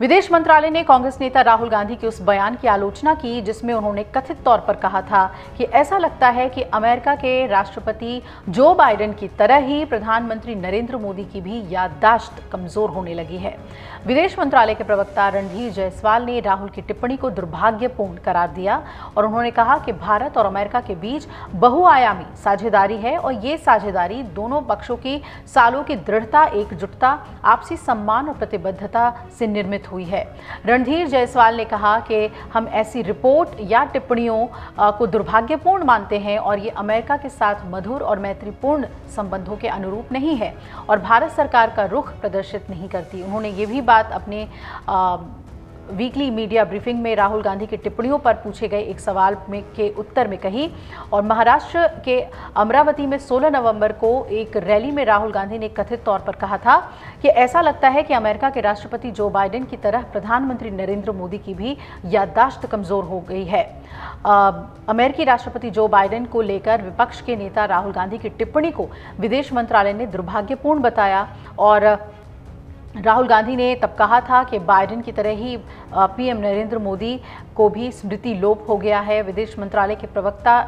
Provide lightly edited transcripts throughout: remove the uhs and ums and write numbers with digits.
विदेश मंत्रालय ने कांग्रेस नेता राहुल गांधी के उस बयान की आलोचना की जिसमें उन्होंने कथित तौर पर कहा था कि ऐसा लगता है कि अमेरिका के राष्ट्रपति जो बाइडेन की तरह ही प्रधानमंत्री नरेंद्र मोदी की भी याददाश्त कमजोर होने लगी है। विदेश मंत्रालय के प्रवक्ता रणधीर जायसवाल ने राहुल की टिप्पणी को दुर्भाग्यपूर्ण करार दिया और उन्होंने कहा कि भारत और अमेरिका के बीच बहुआयामी साझेदारी है और ये साझेदारी दोनों पक्षों की सालों की दृढ़ता, एकजुटता, आपसी सम्मान और प्रतिबद्धता से निर्मित हुई है। रणधीर जायसवाल ने कहा कि हम ऐसी रिपोर्ट या टिप्पणियों को दुर्भाग्यपूर्ण मानते हैं और ये अमेरिका के साथ मधुर और मैत्रीपूर्ण संबंधों के अनुरूप नहीं है और भारत सरकार का रुख प्रदर्शित नहीं करती। उन्होंने ये भी बात अपने वीकली मीडिया ब्रीफिंग में राहुल गांधी की टिप्पणियों पर पूछे गए एक सवाल के उत्तर में कही और महाराष्ट्र के अमरावती में 16 नवंबर को एक रैली में राहुल गांधी ने कथित तौर पर कहा था कि ऐसा लगता है कि अमेरिका के राष्ट्रपति जो बाइडेन की तरह प्रधानमंत्री नरेंद्र मोदी की भी याददाश्त कमजोर हो गई है। अमेरिकी राष्ट्रपति जो बाइडेन को लेकर विपक्ष के नेता राहुल गांधी की टिप्पणी को विदेश मंत्रालय ने दुर्भाग्यपूर्ण बताया और राहुल गांधी ने तब कहा था कि बाइडेन की तरह ही पीएम नरेंद्र मोदी को भी स्मृति लोप हो गया है। विदेश मंत्रालय के प्रवक्ता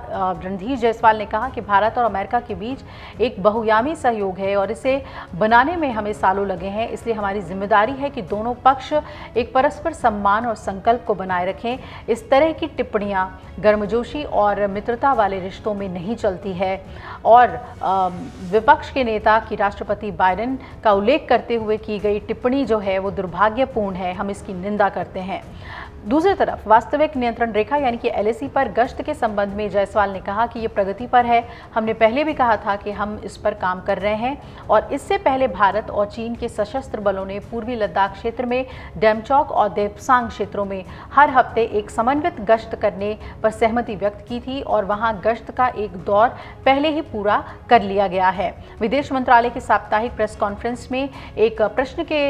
रणधीर जायसवाल ने कहा कि भारत और अमेरिका के बीच एक बहुआयामी सहयोग है और इसे बनाने में हमें सालों लगे हैं, इसलिए हमारी जिम्मेदारी है कि दोनों पक्ष एक परस्पर सम्मान और संकल्प को बनाए रखें। इस तरह की टिप्पणियां गर्मजोशी और मित्रता वाले रिश्तों में नहीं चलती है और विपक्ष के नेता की राष्ट्रपति बाइडेन का उल्लेख करते हुए की गई टिप्पणी जो है वो दुर्भाग्यपूर्ण है, हम इसकी निंदा करते हैं। दूसरी तरफ वास्तविक नियंत्रण रेखा यानी कि एलएसी पर गश्त के संबंध में जायसवाल ने कहा कि ये प्रगति पर है। हमने पहले भी कहा था कि हम इस पर काम कर रहे हैं और इससे पहले भारत और चीन के सशस्त्र बलों ने पूर्वी लद्दाख क्षेत्र में डेमचौक और देपसांग क्षेत्रों में हर हफ्ते एक समन्वित गश्त करने पर सहमति व्यक्त की थी और वहां गश्त का एक दौर पहले ही पूरा कर लिया गया है। विदेश मंत्रालय की साप्ताहिक प्रेस कॉन्फ्रेंस में एक प्रश्न के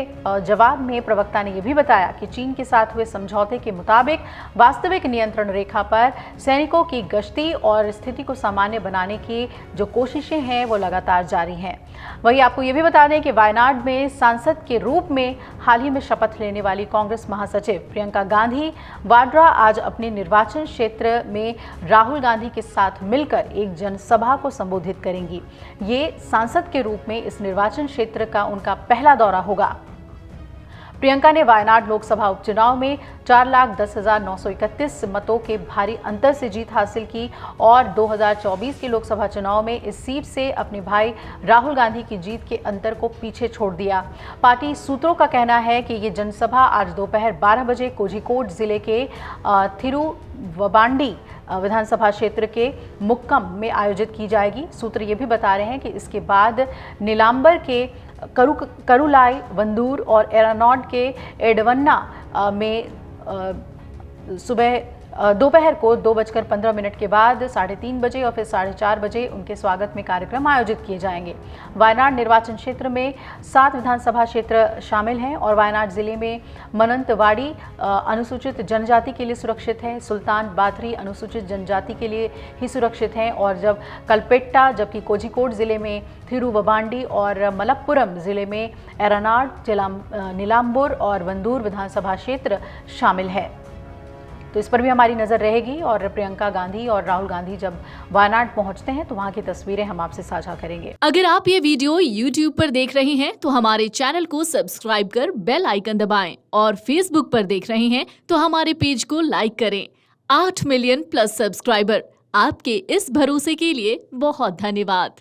जवाब में प्रवक्ता ने यह भी बताया कि चीन के साथ हुए समझौते के मुताबिक वास्तविक नियंत्रण रेखा पर सैनिकों की गश्ती और स्थिति को सामान्य बनाने की जो कोशिशें हैं वो लगातार जारी हैं। वहीं आपको ये भी बता दें कि वायनाड में सांसद के रूप में हाल ही में शपथ लेने वाली कांग्रेस महासचिव प्रियंका गांधी वाड्रा आज अपने निर्वाचन क्षेत्र में राहुल गांधी के साथ मिलकर एक जनसभा को संबोधित करेंगी। ये सांसद के रूप में इस निर्वाचन क्षेत्र का उनका पहला दौरा होगा। प्रियंका ने वायनाड लोकसभा उपचुनाव में 4,10,931 मतों के भारी अंतर से जीत हासिल की और 2024 के लोकसभा चुनाव में इस सीट से अपने भाई राहुल गांधी की जीत के अंतर को पीछे छोड़ दिया। पार्टी सूत्रों का कहना है कि ये जनसभा आज दोपहर 12 बजे कोझिकोड जिले के थिरुवबांडी विधानसभा क्षेत्र के मुक्कम में आयोजित की जाएगी। सूत्र ये भी बता रहे हैं कि इसके बाद नीलांबर के करुलाई, वंदूर और एरानॉड के एडवन्ना में दोपहर को 2:15 के बाद 3:30 बजे और फिर 4:30 बजे उनके स्वागत में कार्यक्रम आयोजित किए जाएंगे। वायनाड निर्वाचन क्षेत्र में 7 विधानसभा क्षेत्र शामिल हैं और वायनाड जिले में मनंतवाड़ी अनुसूचित जनजाति के लिए सुरक्षित है, सुल्तान बाथरी अनुसूचित जनजाति के लिए ही सुरक्षित हैं और जब कल्पेट्टा जबकि कोझिकोड जिले में थिरुवबांडी और मलप्पुरम जिले में एरानाड, नीलांबुर और वंदूर विधानसभा क्षेत्र शामिल है। तो इस पर भी हमारी नजर रहेगी और प्रियंका गांधी और राहुल गांधी जब वायनाड पहुंचते हैं तो वहां की तस्वीरें हम आपसे साझा करेंगे। अगर आप ये वीडियो YouTube पर देख रहे हैं तो हमारे चैनल को सब्सक्राइब कर बेल आइकन दबाएं और Facebook पर देख रहे हैं तो हमारे पेज को लाइक करें। 8 मिलियन प्लस सब्सक्राइबर, आपके इस भरोसे के लिए बहुत धन्यवाद।